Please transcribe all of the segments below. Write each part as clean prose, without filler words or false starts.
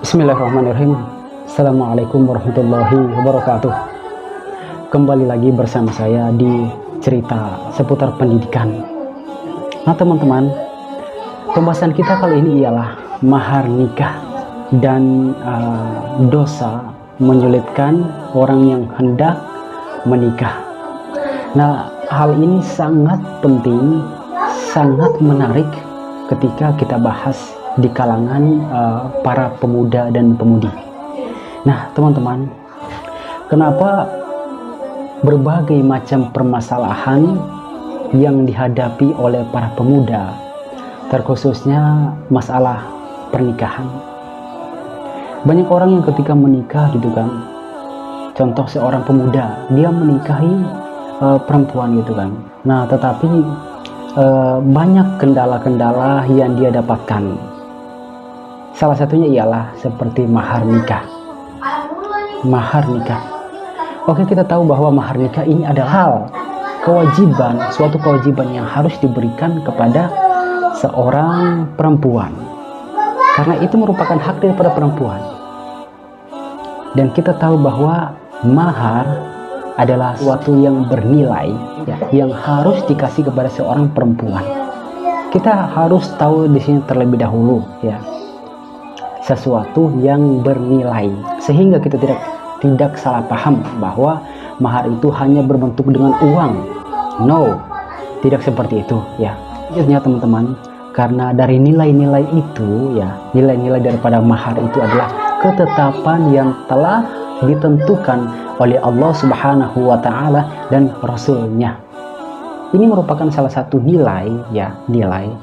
Bismillahirrahmanirrahim. Assalamualaikum warahmatullahi wabarakatuh. Kembali lagi bersama saya di cerita seputar pendidikan. Nah teman-teman, pembahasan kita kali ini ialah mahar nikah dan dosa menyulitkan orang yang hendak menikah. Nah, hal ini sangat penting, sangat menarik ketika kita bahas di kalangan para pemuda dan pemudi. Nah teman-teman, kenapa berbagai macam permasalahan yang dihadapi oleh para pemuda, terkhususnya masalah pernikahan. Banyak orang yang ketika menikah gitu kan, contoh seorang pemuda, dia menikahi perempuan gitu kan. Nah tetapi banyak kendala-kendala yang dia dapatkan. Salah satunya ialah seperti mahar nikah. Mahar nikah. Oke, kita tahu bahwa mahar nikah ini adalah hal kewajiban, suatu kewajiban yang harus diberikan kepada seorang perempuan. Karena itu merupakan hak daripada perempuan. Dan kita tahu bahwa mahar adalah suatu yang bernilai, ya, yang harus dikasih kepada seorang perempuan. Kita harus tahu di sini terlebih dahulu, ya, sesuatu yang bernilai, sehingga kita tidak salah paham bahwa mahar itu hanya berbentuk dengan uang. No, tidak seperti itu, ya. Selanjutnya teman-teman, karena dari nilai-nilai itu, ya, nilai-nilai daripada mahar itu adalah ketetapan yang telah ditentukan oleh Allah Subhanahu wa Ta'ala dan Rasul-Nya. Ini merupakan salah satu nilai, ya, nilai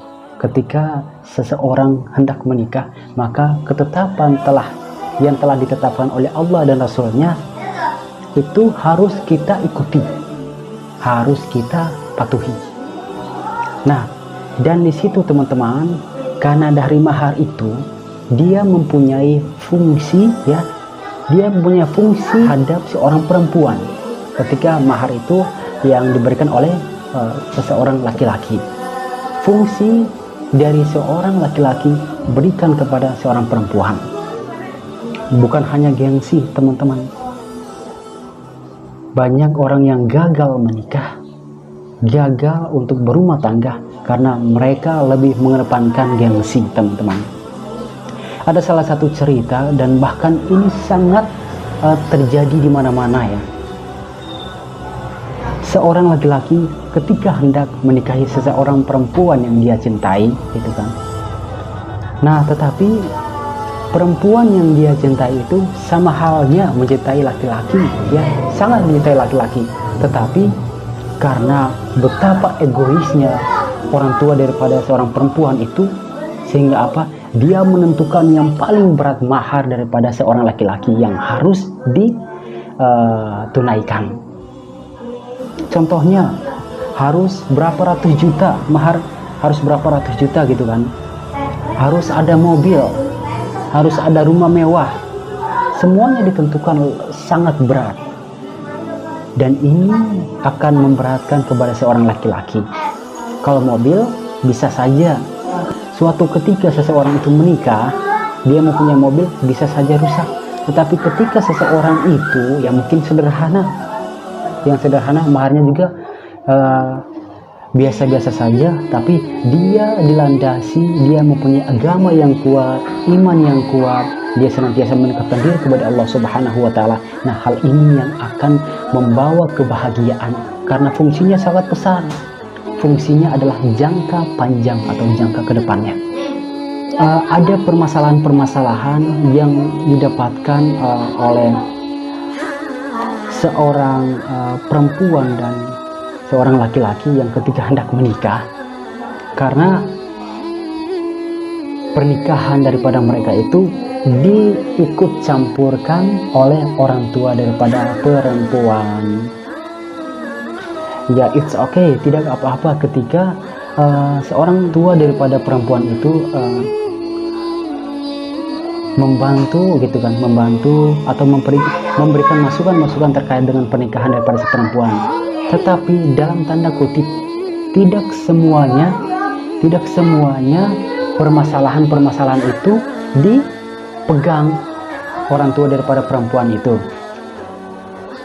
ketika seseorang hendak menikah, maka ketetapan yang telah ditetapkan oleh Allah dan Rasul-Nya itu harus kita ikuti, harus kita patuhi. Nah, dan di situ teman-teman, karena dari mahar itu dia mempunyai fungsi, ya, dia mempunyai fungsi terhadap seorang perempuan ketika mahar itu yang diberikan oleh seseorang laki-laki. Fungsi dari seorang laki-laki berikan kepada seorang perempuan, bukan hanya gengsi teman-teman. Banyak orang yang gagal menikah, gagal untuk berumah tangga karena mereka lebih mengedepankan gengsi teman-teman. Ada salah satu cerita, dan bahkan ini sangat terjadi di mana-mana, ya. Seorang laki-laki ketika hendak menikahi seseorang perempuan yang dia cintai, gitu kan. Nah, tetapi perempuan yang dia cintai itu sama halnya mencintai laki-laki, ya, sangat mencintai laki-laki. Tetapi karena betapa egoisnya orang tua daripada seorang perempuan itu, sehingga apa? Dia menentukan yang paling berat mahar daripada seorang laki-laki yang harus ditunaikan. Contohnya harus berapa ratus juta, mahar harus berapa ratus juta gitu kan. Harus ada mobil, harus ada rumah mewah. Semuanya ditentukan sangat berat. Dan ini akan memberatkan kepada seorang laki-laki. Kalau mobil bisa saja suatu ketika seseorang itu menikah, dia mempunyai mobil bisa saja rusak. Tetapi ketika seseorang itu yang mungkin sederhana, maharnya juga biasa-biasa saja, tapi dia dilandasi, dia mempunyai agama yang kuat, iman yang kuat, dia senantiasa mendekatkan diri kepada Allah Subhanahu wa Ta'ala. Nah, hal ini yang akan membawa kebahagiaan karena fungsinya sangat besar. Fungsinya adalah jangka panjang atau jangka kedepannya. Ada permasalahan-permasalahan yang didapatkan oleh seorang perempuan dan seorang laki-laki yang ketika hendak menikah, karena pernikahan daripada mereka itu diikut campurkan oleh orang tua daripada perempuan. Ya, it's okay, tidak apa-apa ketika seorang tua daripada perempuan itu membantu gitu kan, membantu atau memberikan masukan-masukan terkait dengan pernikahan daripada si perempuan. Tetapi dalam tanda kutip, tidak semuanya permasalahan-permasalahan itu pegang orang tua daripada perempuan itu.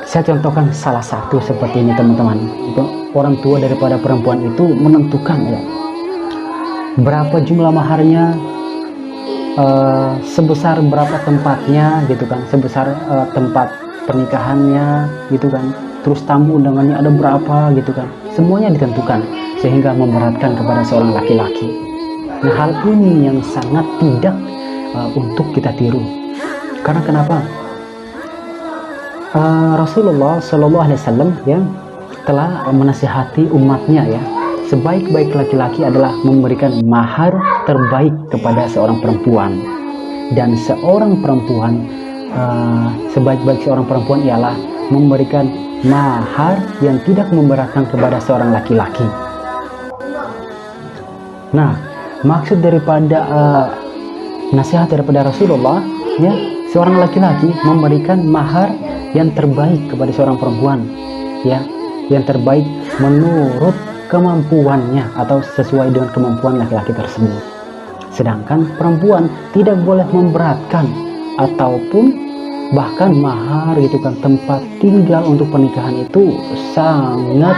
Saya contohkan salah satu seperti ini teman-teman. Orang tua daripada perempuan itu menentukan ya berapa jumlah maharnya, sebesar berapa tempatnya gitu kan, sebesar tempat pernikahannya gitu kan, terus tamu undangannya ada berapa gitu kan, semuanya ditentukan sehingga memberatkan kepada seorang laki-laki. Nah, hal ini yang sangat tidak untuk kita tiru. Karena kenapa? Rasulullah Shallallahu Alaihi Wasallam ya telah menasihati umatnya ya, sebaik-baik laki-laki adalah memberikan mahar terbaik kepada seorang perempuan, dan seorang perempuan sebaik-baik seorang perempuan ialah memberikan mahar yang tidak memberatkan kepada seorang laki-laki. Nah, maksud daripada nasihat daripada Rasulullah ya, seorang laki-laki memberikan mahar yang terbaik kepada seorang perempuan ya, yang terbaik menurut kemampuannya atau sesuai dengan kemampuan laki-laki tersebut. Sedangkan perempuan tidak boleh memberatkan ataupun bahkan mahar gitu kan, tempat tinggal untuk pernikahan itu sangat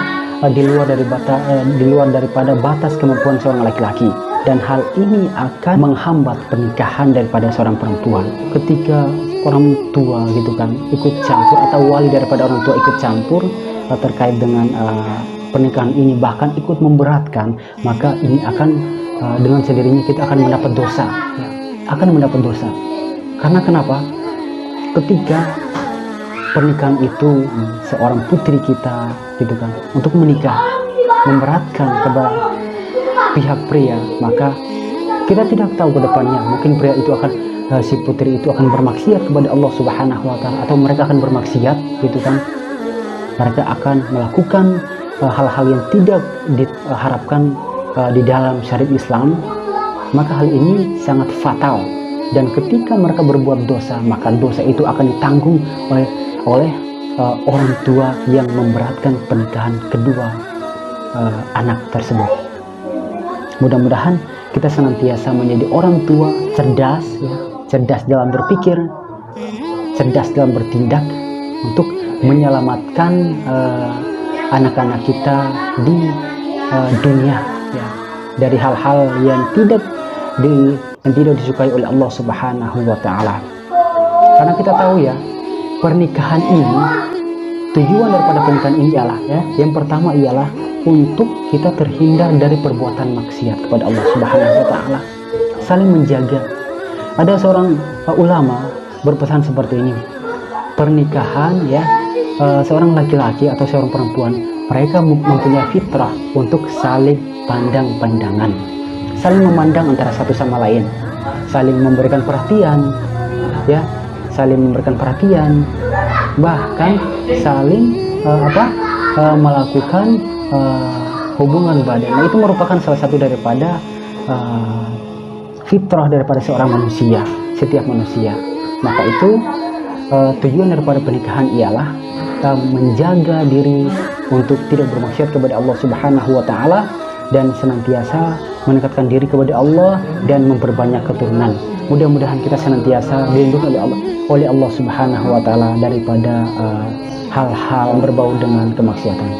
di luar daripada batas kemampuan seorang laki-laki, dan hal ini akan menghambat pernikahan daripada seorang perempuan. Ketika orang tua gitu kan ikut campur atau wali daripada orang tua ikut campur terkait dengan pernikahan ini, bahkan ikut memberatkan, maka ini akan dengan sendirinya kita akan mendapat dosa ya, akan mendapat dosa. Karena kenapa? Ketika pernikahan itu seorang putri kita gitu kan untuk menikah memberatkan kepada pihak pria, maka kita tidak tahu ke depannya mungkin pria itu akan si putri itu akan bermaksiat kepada Allah Subhanahu wa Ta'ala, atau mereka akan bermaksiat gitu kan, mereka akan melakukan hal-hal yang tidak diharapkan di dalam syariat Islam. Maka hal ini sangat fatal, dan ketika mereka berbuat dosa, maka dosa itu akan ditanggung oleh orang tua yang memberatkan pernikahan kedua anak tersebut. Mudah-mudahan kita senantiasa menjadi orang tua cerdas ya, cerdas dalam berpikir, cerdas dalam bertindak untuk menyelamatkan anak-anak kita di dunia ya, dari hal-hal yang tidak disukai oleh Allah Subhanahu wa Ta'ala. Karena kita tahu ya, pernikahan ini, tujuan daripada pernikahan ini ialah ya, yang pertama ialah untuk kita terhindar dari perbuatan maksiat kepada Allah Subhanahu wa Ta'ala, saling menjaga. Ada seorang ulama berpesan seperti ini, pernikahan ya, seorang laki-laki atau seorang perempuan, mereka mempunyai fitrah untuk saling pandang-pandangan, saling memandang antara satu sama lain, saling memberikan perhatian ya, saling memberikan perhatian, bahkan saling melakukan hubungan badan. Nah, itu merupakan salah satu daripada fitrah daripada seorang manusia, setiap manusia. Maka itu tujuan daripada pernikahan ialah menjaga diri untuk tidak bermaksiat kepada Allah Subhanahu wa Ta'ala, dan senantiasa mendekatkan diri kepada Allah dan memperbanyak keturunan. Mudah-mudahan kita senantiasa dilindungi oleh Allah Subhanahu wa Ta'ala daripada hal-hal berbau dengan kemaksiatan.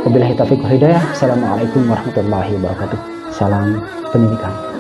Wabillahi taufiq wal hidayah. Assalamualaikum warahmatullahi wabarakatuh. Salam pendidikan.